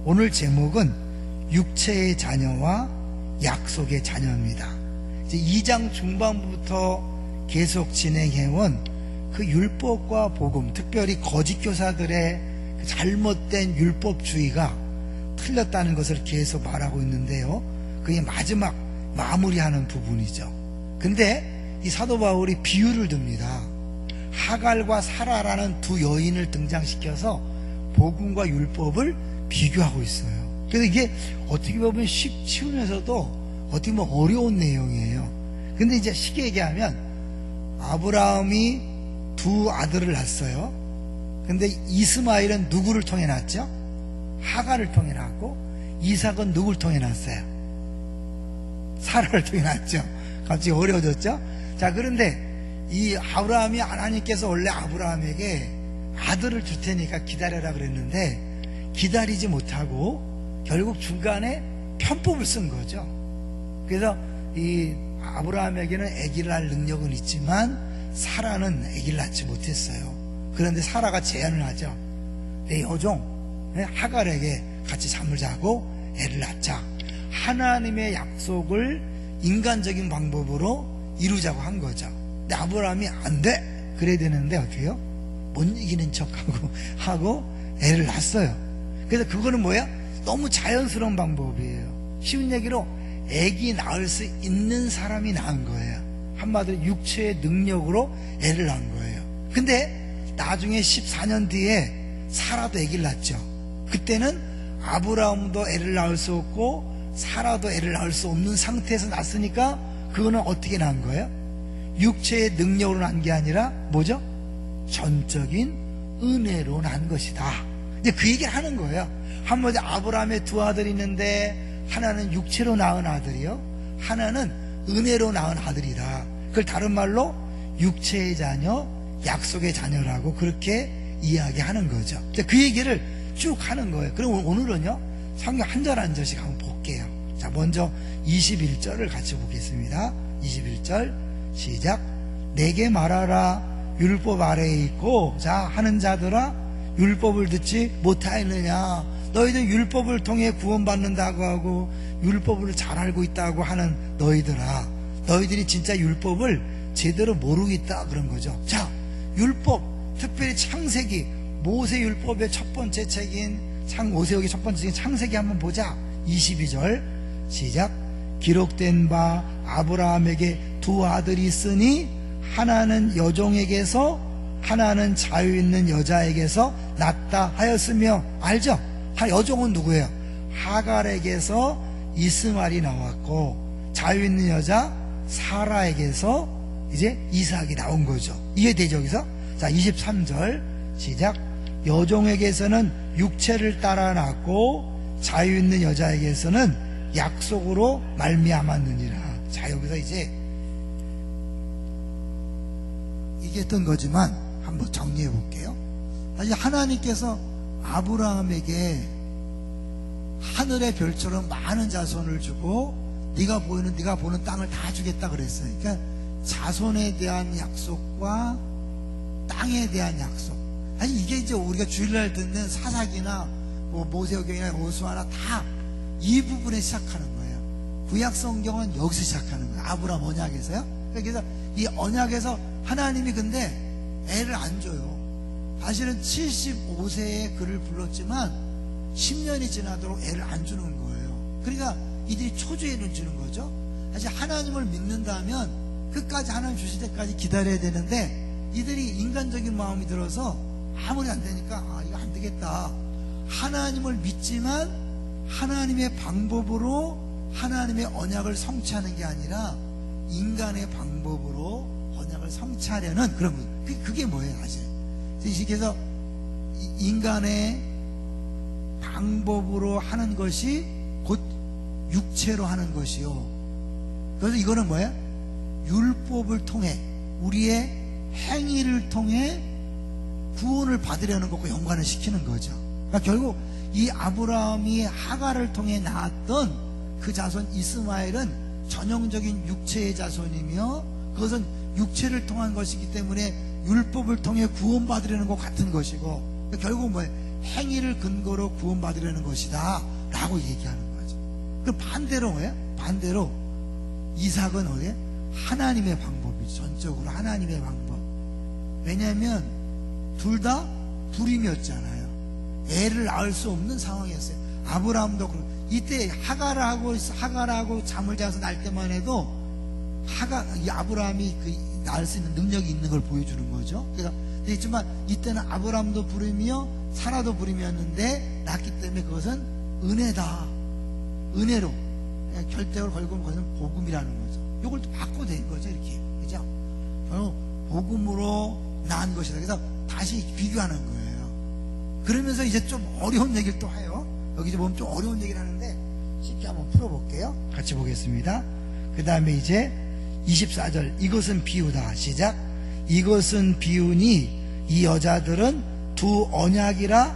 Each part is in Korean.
오늘 제목은 육체의 자녀와 약속의 자녀입니다. 이제 2장 중반부터 계속 진행해온 그 율법과 복음, 특별히 거짓 교사들의 그 잘못된 율법주의가 틀렸다는 것을 계속 말하고 있는데요, 그게 마지막 마무리하는 부분이죠. 근데 이 사도 바울이 비유를 듭니다. 하갈과 사라라는 두 여인을 등장시켜서 복음과 율법을 비교하고 있어요. 그래서 이게 어떻게 보면 쉬우면서도 어떻게 보면 어려운 내용이에요. 근데 이제 쉽게 얘기하면 아브라함이 두 아들을 낳았어요. 근데 이스마엘은 누구를 통해 낳았죠? 하갈을 통해 낳았고, 이삭은 누구를 통해 낳았어요? 사라를 통해 낳았죠. 갑자기 어려워졌죠? 자, 그런데 이 아브라함이, 하나님께서 원래 아브라함에게 아들을 줄 테니까 기다려라 그랬는데 기다리지 못하고 결국 중간에 편법을 쓴 거죠. 그래서 이 아브라함에게는 아기를 낳을 능력은 있지만 사라는 아기를 낳지 못했어요. 그런데 사라가 제안을 하죠. 내 여종 하갈에게 같이 잠을 자고 애를 낳자. 하나님의 약속을 인간적인 방법으로 이루자고 한 거죠. 근데 아브라함이 안 돼! 그래야 되는데 어떻게 해요? 못 이기는 척하고 애를 낳았어요. 그래서 그거는 뭐야? 너무 자연스러운 방법이에요. 쉬운 얘기로 애기 낳을 수 있는 사람이 낳은 거예요. 한마디로 육체의 능력으로 애를 낳은 거예요. 근데 나중에 14년 뒤에 사라도 애기를 낳죠. 그때는 아브라함도 애를 낳을 수 없고 사라도 애를 낳을 수 없는 상태에서 낳았으니까 그거는 어떻게 낳은 거예요? 육체의 능력으로 낳은 게 아니라 뭐죠? 전적인 은혜로 낳은 것이다. 이제 그 얘기를 하는 거예요. 한마디 아브라함의 두 아들이 있는데 하나는 육체로 낳은 아들이요, 하나는 은혜로 낳은 아들이다. 그걸 다른 말로 육체의 자녀, 약속의 자녀라고 그렇게 이야기하는 거죠. 그 얘기를 쭉 하는 거예요. 그럼 오늘은요, 성경 한 절 한 절씩 한번 볼게요. 자, 먼저 21절을 같이 보겠습니다. 21절 시작. 내게 말하라. 율법 아래에 있고 자 하는 자들아, 율법을 듣지 못하였느냐. 너희들 율법을 통해 구원받는다고 하고 율법을 잘 알고 있다고 하는 너희들아, 너희들이 진짜 율법을 제대로 모르고 있다, 그런 거죠. 자, 율법, 특별히 창세기, 모세 율법의 첫 번째 책인 모세역의 첫 번째 책인 창세기 한번 보자. 22절 시작. 기록된 바 아브라함에게 두 아들이 있으니 하나는 여종에게서 하나는 자유 있는 여자에게서 낳았다 하였으며, 알죠? 여종은 누구예요? 하갈에게서 이스마엘이 나왔고 자유 있는 여자 사라에게서 이제 이삭이 나온 거죠. 이해되죠? 여기서? 자, 23절 시작. 여종에게서는 육체를 따라 낳고 자유 있는 여자에게서는 약속으로 말미암았느니라. 자, 여기서 이제 얘기했던 거지만 한번 정리해 볼게요. 사실 하나님께서 아브라함에게 하늘의 별처럼 많은 자손을 주고 네가 보는 땅을 다 주겠다 그랬어요. 그러니까 자손에 대한 약속과 땅에 대한 약속. 아니, 이게 이제 우리가 주일날 듣는 사사기나 모세오경이나 호수아나 다 이 부분에 시작하는 거예요. 구약 성경은 여기서 시작하는 거예요. 아브라함 언약에서요. 그래서 이 언약에서 하나님이 근데 애를 안 줘요. 사실은 75세에 그를 불렀지만 10년이 지나도록 애를 안 주는 거예요. 그러니까 이들이 초조해를 주는 거죠. 사실 하나님을 믿는다면 끝까지 하나님 주실 때까지 기다려야 되는데 이들이 인간적인 마음이 들어서 아무리 안 되니까 이거 안 되겠다. 하나님을 믿지만 하나님의 방법으로 하나님의 언약을 성취하는 게 아니라 인간의 방법으로 언약을 성취하려는 그런 거. 그게 뭐예요, 사실? 그래서 인간의 방법으로 하는 것이 곧 육체로 하는 것이요. 그래서 이거는 뭐예요? 율법을 통해, 우리의 행위를 통해 구원을 받으려는 것과 연관을 시키는 거죠. 그러니까 결국 이 아브라함이 하갈을 통해 낳았던 그 자손 이스마엘은 전형적인 육체의 자손이며 그것은 육체를 통한 것이기 때문에 율법을 통해 구원받으려는 것 같은 것이고, 결국 뭐예요? 행위를 근거로 구원받으려는 것이다 라고 얘기하는 거죠. 그럼 반대로 뭐예요? 반대로 이삭은 어디에? 하나님의 방법이죠. 전적으로 하나님의 방법. 왜냐하면 둘 다 불임이었잖아요. 애를 낳을 수 없는 상황이었어요. 아브라함도 그렇고, 이때 하갈하고 잠을 자서 날 때만 해도 이 아브라함이 낳을 수 있는 능력이 있는 걸 보여주는 거죠. 그러니까 있지만 이때는 아브라함도 불임이요 사라도 불임이었는데 낳기 때문에 그것은 은혜다. 은혜로 결대를 걸고 그것은 복음이라는 거죠. 이걸 또 바꿔도 된 거죠. 이렇게, 그죠? 복음으로 낳은 것이다. 그래서 다시 비교하는 거예요. 그러면서 이제 좀 어려운 얘기를 또 해요. 여기 이제 보면 좀 어려운 얘기를 하는데 쉽게 한번 풀어볼게요. 같이 보겠습니다. 그 다음에 이제 24절, 이것은 비유다. 시작. 이것은 비유니 이 여자들은 두 언약이라,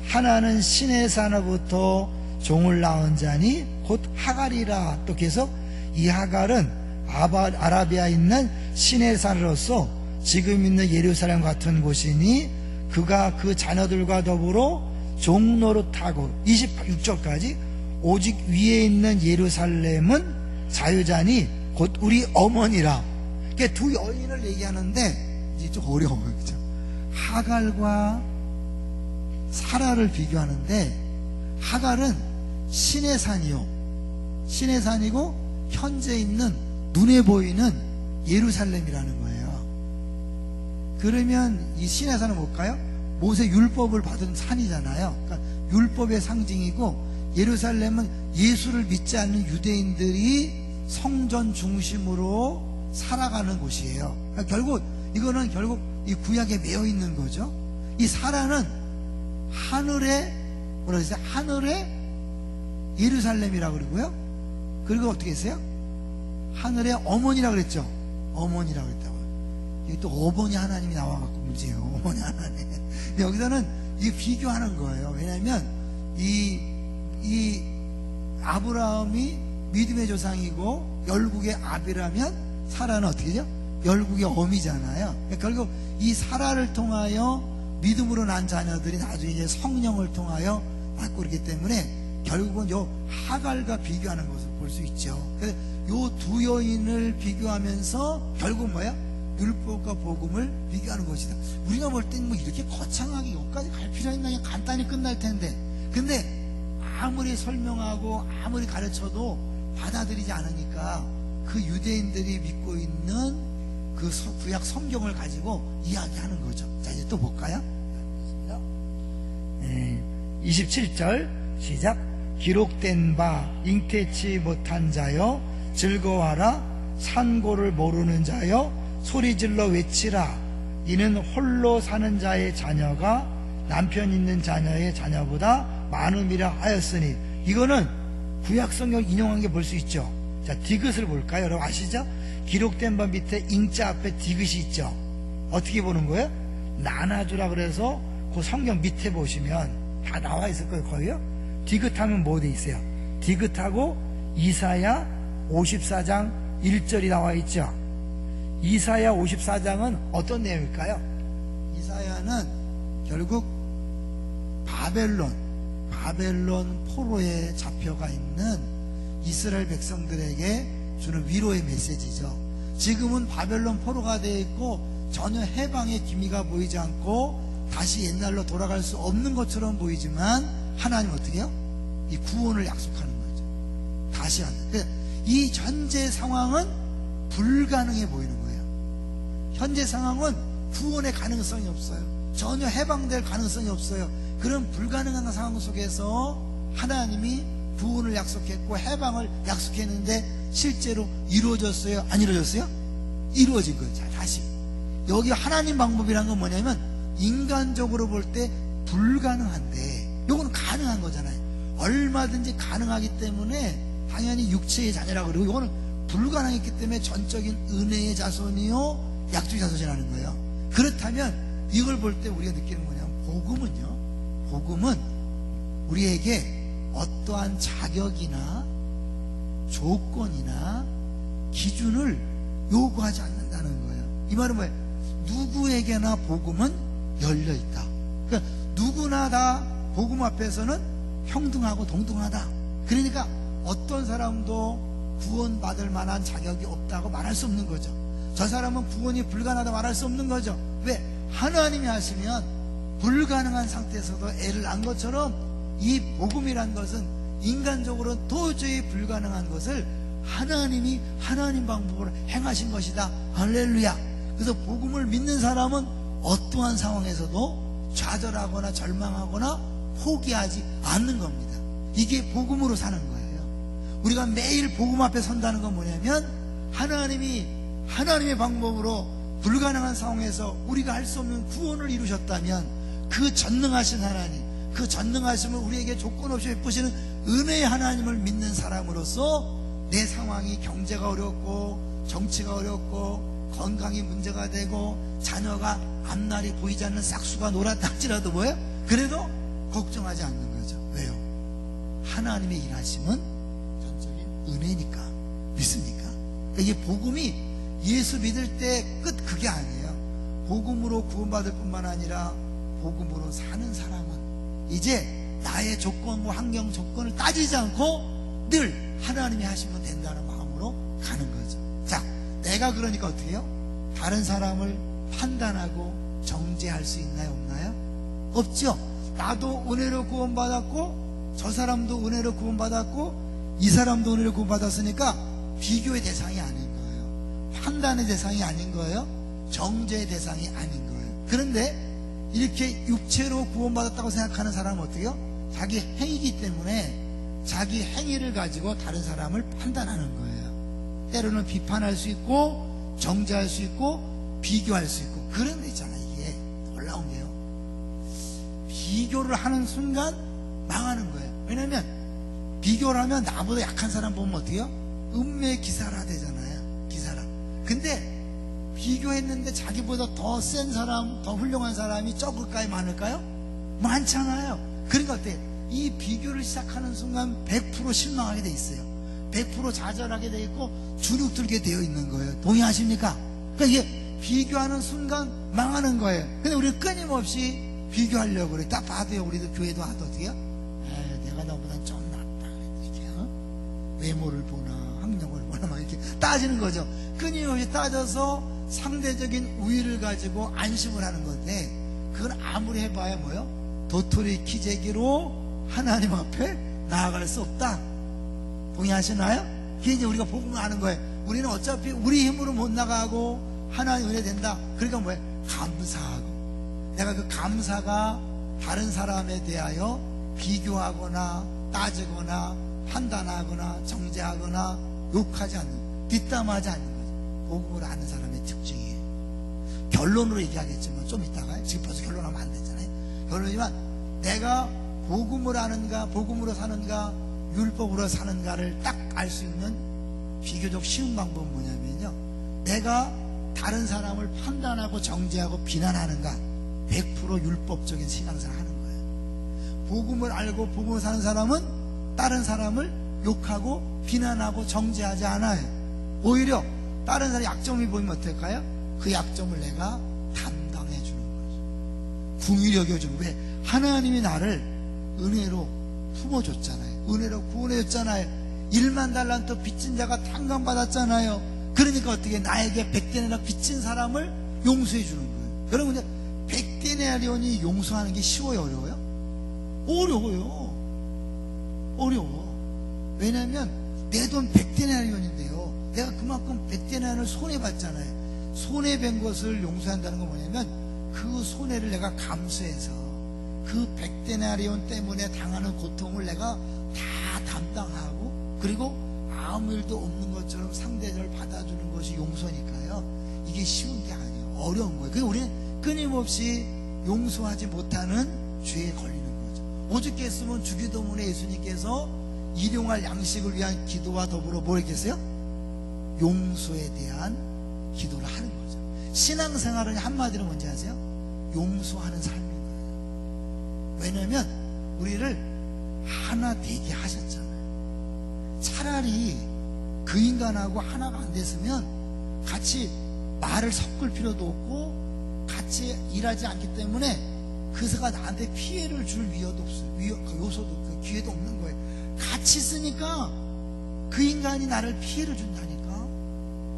하나는 신의 산으로부터 종을 낳은 자니 곧 하갈이라. 또 계속 이 하갈은 아라비아에 있는 신의 산으로서 지금 있는 예루살렘 같은 곳이니 그가 그 자녀들과 더불어 종노릇하고, 26절까지 오직 위에 있는 예루살렘은 자유자니 곧 우리 어머니라. 그러니까 두 여인을 얘기하는데 이제 좀 어려워요. 그죠? 하갈과 사라를 비교하는데, 하갈은 신의 산이요, 신의 산이고 현재 있는 눈에 보이는 예루살렘이라는 거예요. 그러면 이 신의 산은 뭘까요? 모세 율법을 받은 산이잖아요. 그러니까 율법의 상징이고, 예루살렘은 예수를 믿지 않는 유대인들이 성전 중심으로 살아가는 곳이에요. 그러니까 결국 이거는 결국 이 구약에 매여 있는 거죠. 이 사라는 하늘의 뭐라 그랬어요? 하늘의 예루살렘이라고 그러고요. 그리고 어떻게 했어요? 하늘의 어머니라고 그랬죠. 어머니라고 그랬다고요. 여기 또 어머니 하나님이 나와갖고 문제예요. 어머니 하나님. 여기서는 이 비교하는 거예요. 왜냐하면 이 아브라함이 믿음의 조상이고 열국의 아비라면 사라는 어떻게 되죠? 열국의 어미잖아요. 그러니까 결국 이 사라를 통하여 믿음으로 난 자녀들이 나중에 이제 성령을 통하여 낳고 그렇기 때문에 결국은 요 하갈과 비교하는 것을 볼 수 있죠. 그래서 요 두 여인을 비교하면서 결국 뭐야? 율법과 복음을 비교하는 것이다. 우리가 볼 땐 뭐 이렇게 거창하게 여기까지 갈 필요 있나? 그냥 간단히 끝날 텐데. 근데 아무리 설명하고 아무리 가르쳐도 받아들이지 않으니까 그 유대인들이 믿고 있는 그 구약 성경을 가지고 이야기하는 거죠. 자, 이제 또 볼까요? 27절 시작. 기록된 바 잉태치 못한 자여 즐거워하라. 산고를 모르는 자여 소리질러 외치라. 이는 홀로 사는 자의 자녀가 남편 있는 자녀의 자녀보다 많음이라 하였으니. 이거는 구약 성경 인용한 게 볼 수 있죠. 자, 디귿을 볼까요? 여러분 아시죠? 기록된 바 밑에 잉자 앞에 디귿이 있죠. 어떻게 보는 거예요? 나눠주라. 그래서 그 성경 밑에 보시면 다 나와 있을 거예요. 거기요? 디귿하면 뭐 돼 있어요? 디귿하고 이사야 54장 1절이 나와 있죠. 이사야 54장은 어떤 내용일까요? 이사야는 결국 바벨론 포로에 잡혀가 있는 이스라엘 백성들에게 주는 위로의 메시지죠. 지금은 바벨론 포로가 되어 있고 전혀 해방의 기미가 보이지 않고 다시 옛날로 돌아갈 수 없는 것처럼 보이지만 하나님 어떻게 해요? 이 구원을 약속하는 거죠. 다시 한다. 이 현재 상황은 불가능해 보이는 거예요. 현재 상황은 구원의 가능성이 없어요. 전혀 해방될 가능성이 없어요. 그런 불가능한 상황 속에서 하나님이 구원을 약속했고 해방을 약속했는데 실제로 이루어졌어요? 안 이루어졌어요? 이루어진 거예요. 자, 다시 여기 하나님 방법이란 건 뭐냐면 인간적으로 볼 때 불가능한데 요거는 가능한 거잖아요. 얼마든지 가능하기 때문에 당연히 육체의 자녀라고 그러고, 요거는 불가능했기 때문에 전적인 은혜의 자손이요 약속의 자손이라는 거예요. 그렇다면 이걸 볼 때 우리가 느끼는 뭐냐면 복음은 우리에게 어떠한 자격이나 조건이나 기준을 요구하지 않는다는 거예요. 이 말은 뭐예요? 누구에게나 복음은 열려있다. 그러니까 누구나 다 복음 앞에서는 평등하고 동등하다. 그러니까 어떤 사람도 구원받을 만한 자격이 없다고 말할 수 없는 거죠. 저 사람은 구원이 불가능하다 말할 수 없는 거죠. 왜? 하나님이 하시면 불가능한 상태에서도 애를 낳은 것처럼 이 복음이란 것은 인간적으로 도저히 불가능한 것을 하나님이 하나님 방법으로 행하신 것이다. 할렐루야. 그래서 복음을 믿는 사람은 어떠한 상황에서도 좌절하거나 절망하거나 포기하지 않는 겁니다. 이게 복음으로 사는 거예요. 우리가 매일 복음 앞에 선다는 건 뭐냐면 하나님이 하나님의 방법으로 불가능한 상황에서 우리가 할 수 없는 구원을 이루셨다면 그 전능하신 하나님, 그 전능하심을 우리에게 조건 없이 베푸시는 은혜의 하나님을 믿는 사람으로서 내 상황이 경제가 어렵고 정치가 어렵고 건강이 문제가 되고 자녀가 앞날이 보이지 않는 싹수가 놀았다 할지라도 뭐예요? 그래도 걱정하지 않는 거죠. 왜요? 하나님의 일하심은 전적인 은혜니까. 믿습니까? 이게 복음이 예수 믿을 때 끝 그게 아니에요. 복음으로 구원받을 뿐만 아니라 복음으로 사는 사람은 이제 나의 조건과 환경 조건을 따지지 않고 늘 하나님이 하시면 된다는 마음으로 가는 거죠. 자, 내가 그러니까 어떻게 해요? 다른 사람을 판단하고 정죄할 수 있나요? 없나요? 없죠. 나도 은혜로 구원받았고 저 사람도 은혜로 구원받았고 이 사람도 은혜로 구원받았으니까 비교의 대상이 아닌 거예요. 판단의 대상이 아닌 거예요. 정죄의 대상이 아닌 거예요. 그런데 이렇게 육체로 구원받았다고 생각하는 사람은 어떻게 해요? 자기 행위이기 때문에 자기 행위를 가지고 다른 사람을 판단하는 거예요. 때로는 비판할 수 있고 정죄할 수 있고 비교할 수 있고 그런 데 있잖아요. 이게 놀라운 게요. 비교를 하는 순간 망하는 거예요. 왜냐면 비교를 하면 나보다 약한 사람 보면 어떻게 해요? 음매의 기사라 되잖아요. 기사라. 근데 비교했는데 자기보다 더 센 사람, 더 훌륭한 사람이 적을까요? 많을까요? 많잖아요. 그러니까 어때요? 이 비교를 시작하는 순간 100% 실망하게 돼 있어요. 100% 좌절하게 돼 있고 주눅 들게 되어 있는 거예요. 동의하십니까? 그러니까 이게 비교하는 순간 망하는 거예요. 근데 우리는 끊임없이 비교하려고 그래. 딱 봐도요. 우리도 교회도 와도 어떻게 해요? 내가 너보다 좀 낫다. 이렇게 외모를 보나 학력을 보나 막 이렇게 따지는 거죠. 끊임없이 따져서 상대적인 우위를 가지고 안심을 하는 건데 그건 아무리 해봐야 뭐요? 도토리 키재기로 하나님 앞에 나아갈 수 없다. 동의하시나요? 그게 이제 우리가 복음을 아는 거예요. 우리는 어차피 우리 힘으로 못 나가고 하나님 은혜 된다. 그러니까 뭐예요? 감사하고 내가 그 감사가 다른 사람에 대하여 비교하거나 따지거나 판단하거나 정죄하거나 욕하지 않는, 뒷담하지 않는 거죠. 복음을 아는 사람의 특징이에요. 결론으로 얘기하겠지만 좀 이따가, 지금 벌써 결론하면 안 되잖아요. 결론이지만 내가 복음을 아는가 복음으로 사는가 율법으로 사는가를 딱 알 수 있는 비교적 쉬운 방법은 뭐냐면요, 내가 다른 사람을 판단하고 정죄하고 비난하는가 100% 율법적인 신앙생활 하는 거예요. 복음을 알고 복음을 사는 사람은 다른 사람을 욕하고 비난하고 정죄하지 않아요. 오히려 다른 사람의 약점이 보이면 어떨까요? 그 약점을 내가 담당해 주는 거죠. 궁히 여겨주는. 왜? 하나님이 나를 은혜로 품어줬잖아요. 은혜로 구원해줬잖아요. 1만 달란트 빚진 자가 탕감받았잖아요. 그러니까 어떻게 나에게 100데나리온 빚진 사람을 용서해 주는 거예요. 여러분, 100데나리온이 용서하는 게 쉬워요, 어려워요? 어려워요. 어려워. 왜냐하면 내 돈 100데나리온인데요, 내가 그만큼 100데나리온을 손해봤잖아요. 손해본 것을 용서한다는 건 뭐냐면 그 손해를 내가 감수해서 그 100데나리온 때문에 당하는 고통을 내가 다 담당하고, 그리고 아무 일도 없는 것처럼 상대를 받아주는 것이 용서니까요. 이게 쉬운 게 아니에요. 어려운 거예요. 그래서 우리는 끊임없이 용서하지 못하는 죄에 걸리는 거죠. 오죽 했으면 주기도문에 예수님께서 일용할 양식을 위한 기도와 더불어 뭘 했겠어요? 용서에 대한 기도를 하는 거죠. 신앙생활은 한마디로 뭔지 아세요? 용서하는 삶인 거예요. 왜냐하면 우리를 하나 되게 하셨잖아요. 차라리 그 인간하고 하나가 안 됐으면 같이 말을 섞을 필요도 없고 같이 일하지 않기 때문에 그새가 나한테 피해를 줄 위협도 없어요. 요소도 그 기회도 없는 거예요. 같이 있으니까 그 인간이 나를 피해를 준다니까.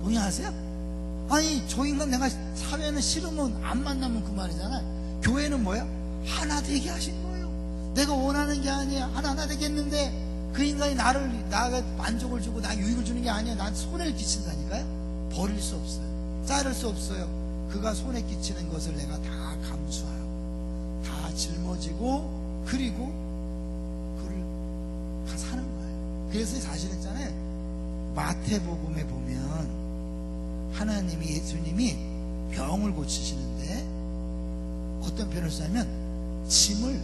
동의하세요? 아니 저 인간 내가 사회는 싫으면 안 만나면 그만이잖아요. 교회는 뭐야? 하나 되게 하신 거예요. 내가 원하는 게 아니야. 하나 되겠는데 그 인간이 나가 만족을 주고 나 유익을 주는 게 아니야. 난 손해를 끼친다니까요. 버릴 수 없어요. 자를 수 없어요. 그가 손해 끼치는 것을 내가 다 감수하고 다 짊어지고 그리고 그를 사는 거예요. 그래서 사실 있잖아요. 마태복음에 보면 하나님이 예수님이 병을 고치시는데 어떤 표현을 쓰냐면 짐을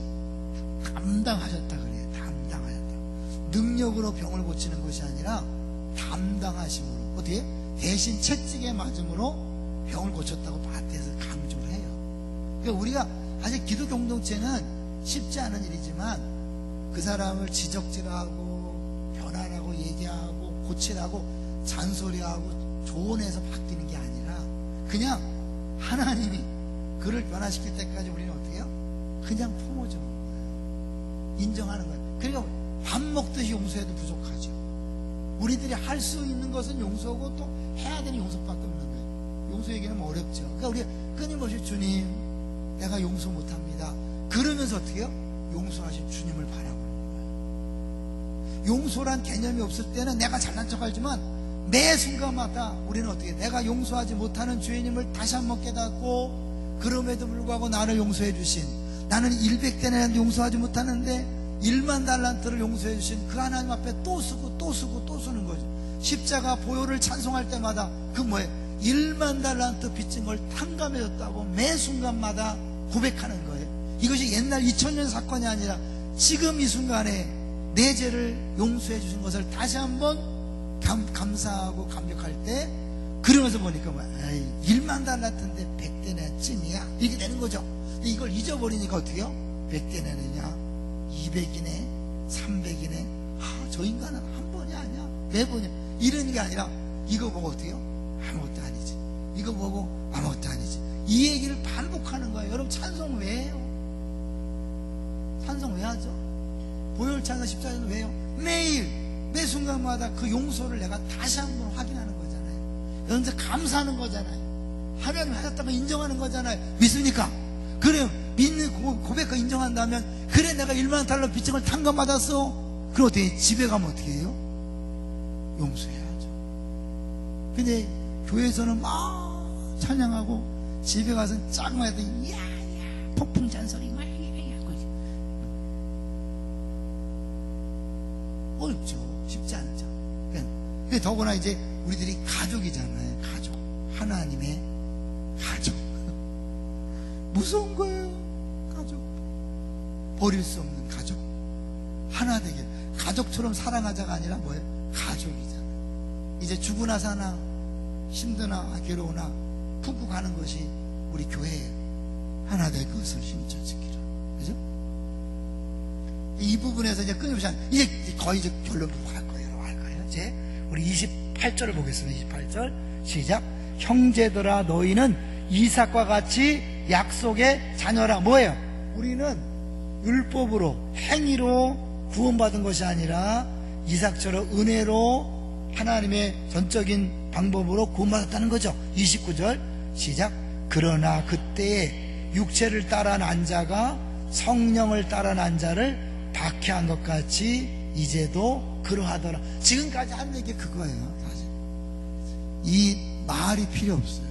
감당하셨다 그래요. 담당하셨다. 능력으로 병을 고치는 것이 아니라 담당하심으로. 어떻게? 대신 채찍에 맞음으로 병을 고쳤다고 마태에서 강조를 해요. 그러니까 우리가 사실 기독 공동체는 쉽지 않은 일이지만 그 사람을 지적질하고 변화라고 얘기하고 고치라고 잔소리하고 조언해서 바뀌는 게 아니라 그냥 하나님이 그를 변화시킬 때까지 우리는 어떻게 해요? 그냥 품어주는 거예요. 인정하는 거예요. 그러니까 밥 먹듯이 용서해도 부족하죠. 우리들이 할 수 있는 것은 용서고 또 해야 되는 용서밖에 없는 거예요. 용서 얘기는 어렵죠. 그러니까 우리가 끊임없이 주님 내가 용서 못합니다. 그러면서 어떻게 해요? 용서하신 주님을 바라보는 거예요. 용서란 개념이 없을 때는 내가 잘난 척하지만 매 순간마다 우리는 어떻게 해요? 내가 용서하지 못하는 주님을 다시 한번 깨닫고 그럼에도 불구하고 나를 용서해 주신 나는 100대나 용서하지 못하는데 1만 달란트를 용서해 주신 그 하나님 앞에 또 쓰고 또 쓰고 또 쓰는 거죠. 십자가 보혈을 찬송할 때마다 그 뭐예요? 1만 달란트 빚진 걸 탕감해줬다고 매 순간마다 고백하는 거예요. 이것이 옛날 2000년 사건이 아니라 지금 이 순간에 내 죄를 용서해 주신 것을 다시 한번 감사하고 감격할 때 그러면서 보니까 뭐야? 1만 달란트인데 100대나 쯤이야 이렇게 되는 거죠. 근데 이걸 잊어버리니까 어떻게 해요? 100대 내느냐 200이네 300이네 저 인간은 한 번이 아니야 매번이야 이런 게 아니라 이거 보고 어떻게 해요? 아무것도 아니지. 이거 보고 아무것도 아니지. 이 얘기를 반복하는 거예요. 여러분 찬송 왜 해요? 찬송 왜 하죠? 보혈 찬송 십자가는 왜 해요? 매일 매 순간마다 그 용서를 내가 다시 한번 확인하는 거잖아요. 여러분들 감사하는 거잖아요. 하나님 하셨다고 인정하는 거잖아요. 믿습니까? 그래요. 믿는 고백과 인정한다면 그래 내가 1만 달러 빚진 걸 탕감받았어. 그럼 어떻게 해요? 집에 가면 어떻게 해요? 용서해야죠. 근데 교회에서는 막 찬양하고 집에 가서 짝만 해도 야야 폭풍 잔소리 막 어렵죠. 쉽지 않죠. 근데 더구나 이제 우리들이 가족이잖아요. 가족. 하나님의 가족. 무서운 거예요. 가족. 버릴 수 없는 가족. 하나 되게. 가족처럼 사랑하자가 아니라 뭐예요? 가족이잖아요. 이제 죽으나 사나 힘드나 괴로우나 품고 가는 것이 우리 교회예요. 하나 될 것을 힘써 지키라. 그죠? 이 부분에서 이제 끊임없이 이제 거의 이제 결론 보고 갈 거예요. 이제 우리 28절을 보겠습니다. 28절 시작. 형제들아 너희는 이삭과 같이 약속의 자녀라. 뭐예요? 우리는 율법으로 행위로 구원받은 것이 아니라 이삭처럼 은혜로 하나님의 전적인 방법으로 구원받았다는 거죠. 29절 시작. 그러나 그때에 육체를 따라 난 자가 성령을 따라 난 자를 박해한 것 같이 이제도 그러하더라. 지금까지 한 얘기 그거예요. 사실 이 말이 필요 없어요.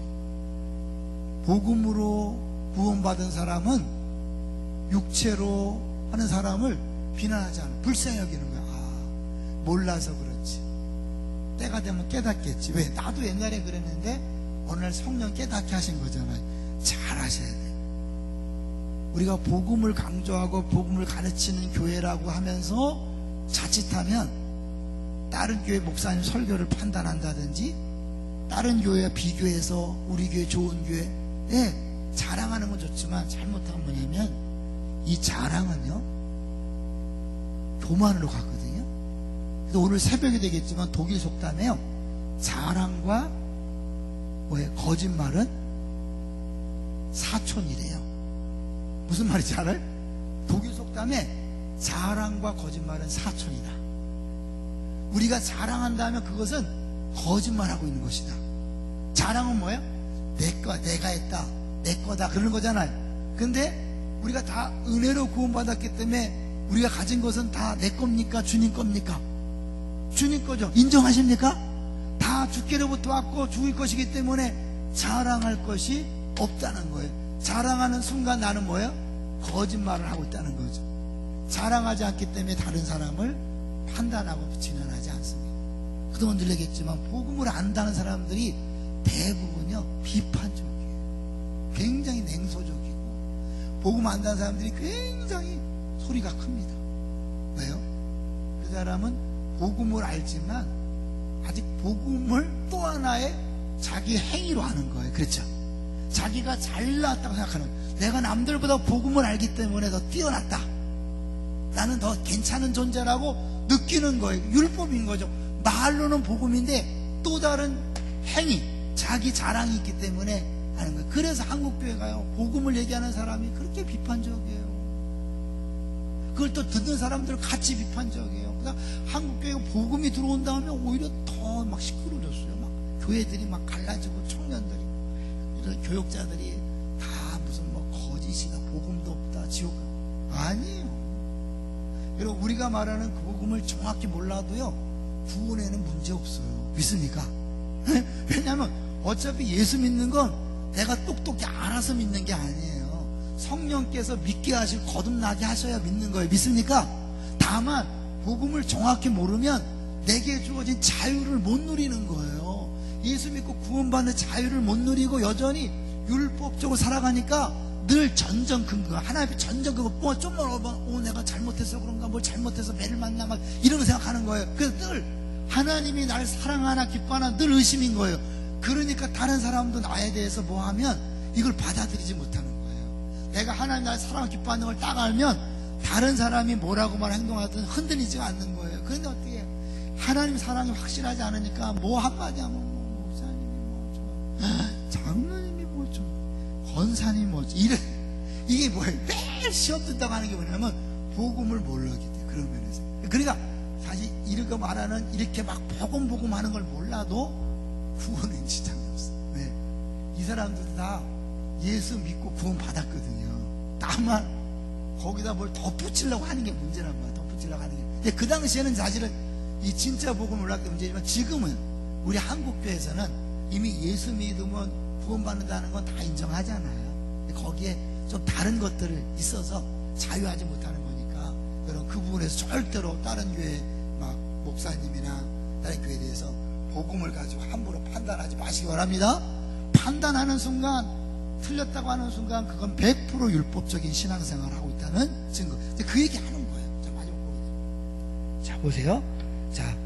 복음으로 구원받은 사람은 육체로 하는 사람을 비난하지 않아. 불쌍히 여기는 거야. 몰라서 그렇지. 때가 되면 깨닫겠지. 왜? 나도 옛날에 그랬는데 어느 날 성령 깨닫게 하신 거잖아요. 잘 하셔야 돼요. 우리가 복음을 강조하고 복음을 가르치는 교회라고 하면서 자칫하면 다른 교회 목사님 설교를 판단한다든지 다른 교회와 비교해서 우리 교회 좋은 교회에 자랑하는 건 좋지만 잘못한 건 뭐냐면 이 자랑은요 교만으로 가거든요. 그래서 오늘 새벽이 되겠지만 독일 속담에요 자랑과 거짓말은 사촌이래요. 무슨 말인지 알아요? 독일 속담에 자랑과 거짓말은 사촌이다. 우리가 자랑한다면 그것은 거짓말하고 있는 것이다. 자랑은 뭐예요? 내가 했다, 내 거다, 그러는 거잖아요. 근데 우리가 다 은혜로 구원받았기 때문에 우리가 가진 것은 다 내 겁니까? 주님 겁니까? 주님 거죠. 인정하십니까? 다 주께로부터 왔고 죽을 것이기 때문에 자랑할 것이 없다는 거예요. 자랑하는 순간 나는 뭐예요? 거짓말을 하고 있다는 거죠. 자랑하지 않기 때문에 다른 사람을 판단하고 진언하지 않습니다. 그동안 늘 얘기했지만 복음을 안다는 사람들이 대부분요 비판적이에요. 굉장히 냉소적이고, 복음 안다는 사람들이 굉장히 소리가 큽니다. 왜요? 그 사람은 복음을 알지만 아직 복음을 또 하나의 자기 행위로 하는 거예요. 그렇죠? 자기가 잘났다고 생각하는 거예요. 내가 남들보다 복음을 알기 때문에 더 뛰어났다, 나는 더 괜찮은 존재라고 느끼는 거예요. 율법인 거죠. 말로는 복음인데 또 다른 행위, 자기 자랑이 있기 때문에 하는 거예요. 그래서 한국교회가요, 복음을 얘기하는 사람이 그렇게 비판적이에요. 그걸 또 듣는 사람들 같이 비판적이에요. 그러니까 한국교회가 복음이 들어온 다음에 오히려 더 막 시끄러워졌어요. 막 교회들이 막 갈라지고, 청년들이, 이런 교역자들이 다 무슨 뭐 거짓이다, 복음도 없다, 지옥. 아니에요. 그리고 우리가 말하는 그 복음을 정확히 몰라도요 구원에는 문제 없어요. 믿습니까? 왜냐하면 어차피 예수 믿는 건 내가 똑똑히 알아서 믿는 게 아니에요. 성령께서 믿게 하시고 거듭나게 하셔야 믿는 거예요. 믿습니까? 다만 복음을 정확히 모르면 내게 주어진 자유를 못 누리는 거예요. 예수 믿고 구원받는 자유를 못 누리고 여전히 율법적으로 살아가니까 늘 전전 근거, 하나님의 전전 근거, 뭐 좀만 내가 잘못해서 그런가, 뭘 잘못해서 매를 만나, 막 이런 거 생각하는 거예요. 그래서 늘 하나님이 날 사랑하나 기뻐하나 늘 의심인 거예요. 그러니까 다른 사람도 나에 대해서 뭐 하면 이걸 받아들이지 못하는 거예요. 내가 하나님 날 사랑하나 기뻐하는 걸 딱 알면 다른 사람이 뭐라고 말 행동하든 흔들리지 않는 거예요. 그런데 어떻게 해요? 하나님 사랑이 확실하지 않으니까 뭐 한마디 하면 뭐 목사님이 뭐 장로님이 뭐 권사님 뭐 이게 뭐예요? 매일 시험 든다고 하는 게 뭐냐면 복음을 모르기 때문에. 그런 면에서, 그러니까 사실 이렇게 말하는, 이렇게 막 복음 하는 걸 몰라도 구원은 지장이 없어요. 네. 이 사람들도 다 예수 믿고 구원 받았거든요. 다만 거기다 뭘 덧붙이려고 하는 게 문제란 말이에요. 덧붙이려고 하는 게. 근데 그 당시에는 사실은 이 진짜 복음을 몰랐기 때문에 문제지만, 지금은 우리 한국교회에서는 이미 예수 믿으면 구원받는다는 건 다 인정하잖아요. 거기에 좀 다른 것들이 있어서 자유하지 못하는 거니까, 그럼 그 부분에서 절대로 다른 교회 막 목사님이나 다른 교회에 대해서 복음을 가지고 함부로 판단하지 마시기 바랍니다. 판단하는 순간, 틀렸다고 하는 순간 그건 100% 율법적인 신앙생활을 하고 있다는 증거. 그 얘기 하는 거예요. 자, 마지막 보겠습니다. 자, 보세요. 자,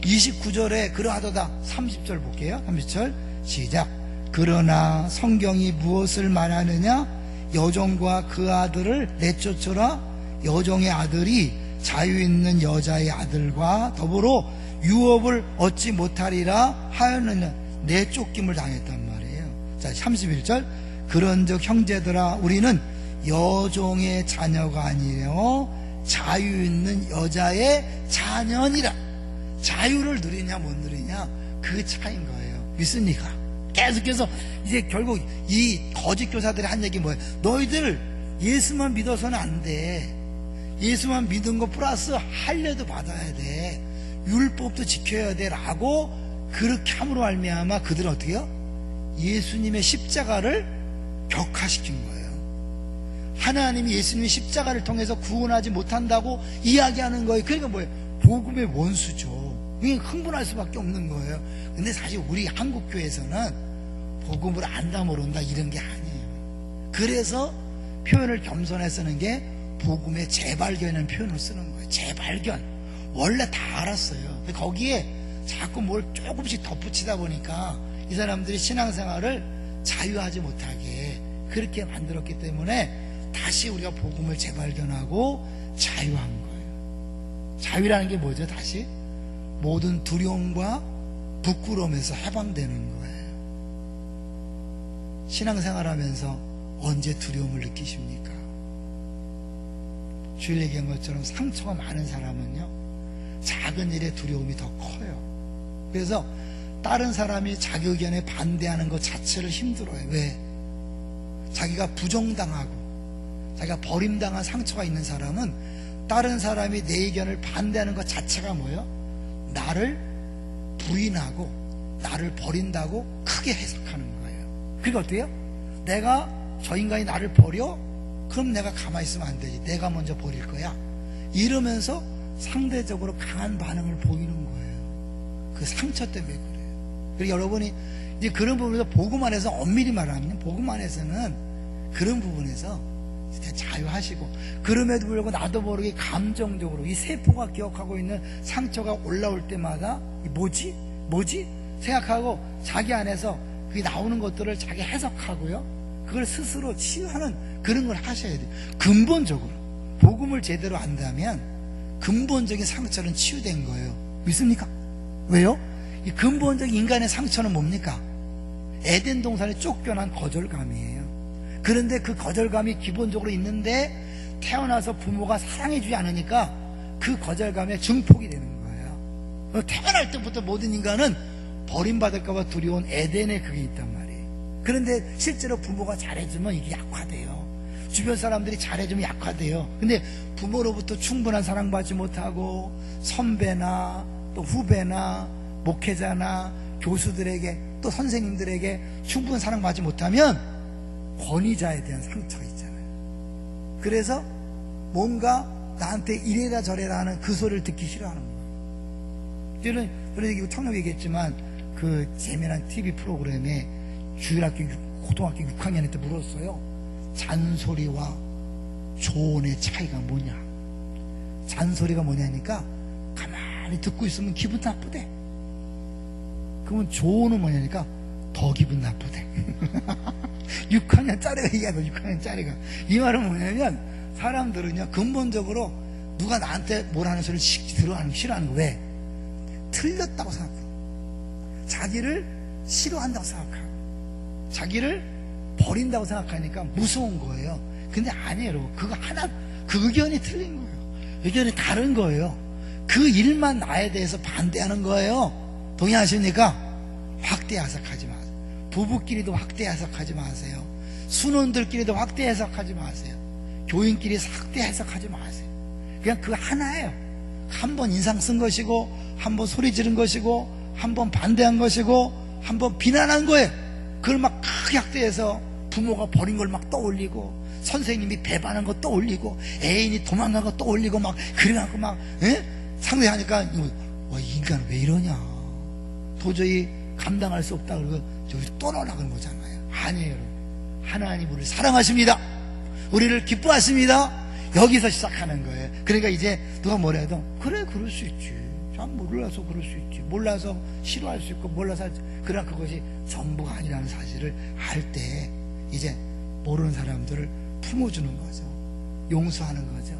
29절에 그러하도다. 30절 볼게요. 30절 시작. 그러나 성경이 무엇을 말하느냐? 여종과 그 아들을 내쫓으라. 여종의 아들이 자유 있는 여자의 아들과 더불어 유업을 얻지 못하리라 하였느냐? 내쫓김을 당했단 말이에요. 자, 31절 그런즉 형제들아, 우리는 여종의 자녀가 아니에요, 자유 있는 여자의 자녀니라. 자유를 누리냐 못 누리냐, 그 차이인 거예요. 믿습니까? 계속해서 이제 결국 이 거짓 교사들이 한 얘기 뭐예요? 너희들 예수만 믿어서는 안 돼. 예수만 믿은 거 플러스 할례도 받아야 돼. 율법도 지켜야 돼. 라고 그렇게 함으로 말미암아 그들은 어떻게 해요? 예수님의 십자가를 격화시킨 거예요. 하나님이 예수님의 십자가를 통해서 구원하지 못한다고 이야기하는 거예요. 그러니까 뭐예요? 복음의 원수죠. 이게 흥분할 수밖에 없는 거예요. 근데 사실 우리 한국교회에서는 복음을 안다 모른다 이런 게 아니에요. 그래서 표현을 겸손해 쓰는 게 복음의 재발견이라는 표현을 쓰는 거예요. 재발견. 원래 다 알았어요. 거기에 자꾸 뭘 조금씩 덧붙이다 보니까 이 사람들이 신앙생활을 자유하지 못하게 그렇게 만들었기 때문에 다시 우리가 복음을 재발견하고 자유한 거예요. 자유라는 게 뭐죠? 다시 모든 두려움과 부끄러움에서 해방되는 거예요. 신앙생활하면서 언제 두려움을 느끼십니까? 주일 얘기한 것처럼 상처가 많은 사람은요, 작은 일에 두려움이 더 커요. 그래서 다른 사람이 자기 의견에 반대하는 것 자체를 힘들어요. 왜? 자기가 부정당하고 자기가 버림당한 상처가 있는 사람은 다른 사람이 내 의견을 반대하는 것 자체가 뭐예요? 나를 부인하고 나를 버린다고 크게 해석하는 거예요. 그게 어때요? 내가 저 인간이 나를 버려? 그럼 내가 가만히 있으면 안 되지. 내가 먼저 버릴 거야. 이러면서 상대적으로 강한 반응을 보이는 거예요. 그 상처 때문에 그래요. 그리고 여러분이 이제 그런 부분에서 복음 안에서 엄밀히 말하면 복음 안에서는 그런 부분에서 자유하시고, 그럼에도 불구하고 나도 모르게 감정적으로 이 세포가 기억하고 있는 상처가 올라올 때마다 뭐지? 생각하고 자기 안에서 그게 나오는 것들을 자기 해석하고요, 그걸 스스로 치유하는 그런 걸 하셔야 돼요. 근본적으로 복음을 제대로 안다면 근본적인 상처는 치유된 거예요. 믿습니까? 왜요? 이 근본적인 인간의 상처는 뭡니까? 에덴 동산에 쫓겨난 거절감이에요. 그런데 그 거절감이 기본적으로 있는데 태어나서 부모가 사랑해주지 않으니까 그 거절감에 증폭이 되는 거예요. 태어날 때부터 모든 인간은 버림받을까봐 두려운 에덴에 그게 있단 말이에요. 그런데 실제로 부모가 잘해주면 이게 약화돼요. 주변 사람들이 잘해주면 약화돼요. 근데 부모로부터 충분한 사랑받지 못하고 선배나 또 후배나 목회자나 교수들에게 또 선생님들에게 충분한 사랑받지 못하면 권위자에 대한 상처가 있잖아요. 그래서 뭔가 나한테 이래라 저래라 하는 그 소리를 듣기 싫어하는 거예요. 저는 그런 청력 얘기했지만 그 재미난 TV 프로그램에 주일학교 고등학교 6학년 때 물었어요. 잔소리와 조언의 차이가 뭐냐? 잔소리가 뭐냐니까 가만히 듣고 있으면 기분 나쁘대. 그러면 조언은 뭐냐니까 더 기분 나쁘대. 6학년짜리가 얘기하고 6학년짜리가 이 말은 뭐냐면 사람들은요 근본적으로 누가 나한테 뭐라는 소리를 들어하는 거 싫어하는 거. 왜? 틀렸다고 생각해요. 자기를 싫어한다고 생각하고 자기를 버린다고 생각하니까 무서운 거예요. 근데 아니에요. 여러분. 그거 하나, 그 의견이 틀린 거예요. 의견이 다른 거예요. 그 일만 나에 대해서 반대하는 거예요. 동의하십니까? 확대 해석하지 마세요. 부부끼리도 확대 해석하지 마세요. 순원들끼리도 확대 해석하지 마세요. 교인끼리 확대 해석하지 마세요. 그냥 그 하나예요. 한 번 인상 쓴 것이고, 한 번 소리 지른 것이고, 한 번 반대한 것이고, 한 번 비난한 거예요. 그걸 막 크게 확대해서 부모가 버린 걸 막 떠올리고, 선생님이 배반한 거 떠올리고, 애인이 도망간 거 떠올리고, 막 그래갖고 막 상대하니까 이 인간 왜 이러냐, 도저히 감당할 수 없다 그러고 저기 떠나라 그런 거잖아요. 아니에요. 하나님 우리를 사랑하십니다. 우리를 기뻐하십니다. 여기서 시작하는 거예요. 그러니까 이제 누가 뭐라 해도 그래 그럴 수 있지, 참 몰라서 그럴 수 있지, 몰라서 싫어할 수 있고 몰라서, 그러나 그것이 전부가 아니라는 사실을 알 때 이제 모르는 사람들을 품어주는 거죠. 용서하는 거죠.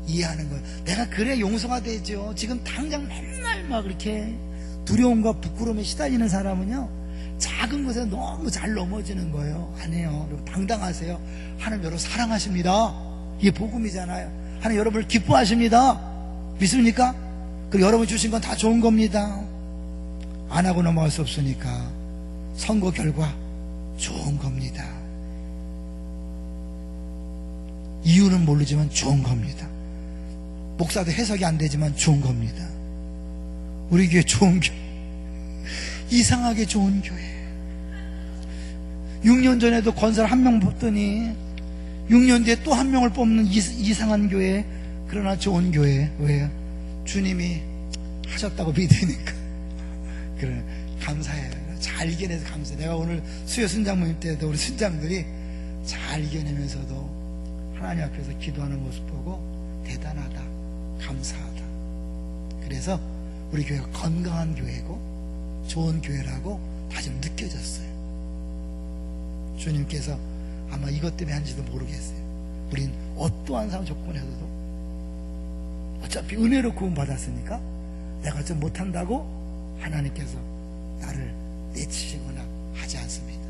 이해하는 거예요. 내가 그래 용서가 되죠. 지금 당장 맨날 막 그렇게 두려움과 부끄러움에 시달리는 사람은요 작은 것에 너무 잘 넘어지는 거예요. 아니에요. 여러분 당당하세요. 하나님 여러분 사랑하십니다. 이게 복음이잖아요. 하나님 여러분을 기뻐하십니다. 믿습니까? 그리고 여러분 주신 건 다 좋은 겁니다. 안 하고 넘어갈 수 없으니까 선거 결과 좋은 겁니다. 이유는 모르지만 좋은 겁니다. 목사도 해석이 안 되지만 좋은 겁니다. 우리 교회 좋은 교회, 이상하게 좋은 교회. 6년 전에도 건설 한 명 뽑더니 6년 뒤에 또 한 명을 뽑는 이상한 교회. 그러나 좋은 교회. 왜요? 주님이 하셨다고 믿으니까. 그래, 감사해요. 잘 이겨내서 감사해요. 내가 오늘 수요 순장 모임 때도 우리 순장들이 잘 이겨내면서도 하나님 앞에서 기도하는 모습 보고 대단하다, 감사하다. 그래서 우리 교회가 건강한 교회고 좋은 교회라고 다시 느껴졌어요. 주님께서 아마 이것 때문에 한지도 모르겠어요. 우린 어떠한 상황 조건에서도 어차피 은혜로 구원받았으니까 내가 좀 못한다고 하나님께서 나를 내치시거나 하지 않습니다.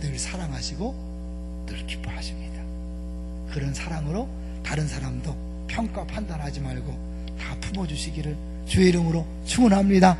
늘 사랑하시고 늘 기뻐하십니다. 그런 사랑으로 다른 사람도 평가 판단하지 말고 다 품어주시기를 주의 이름으로 축원합니다.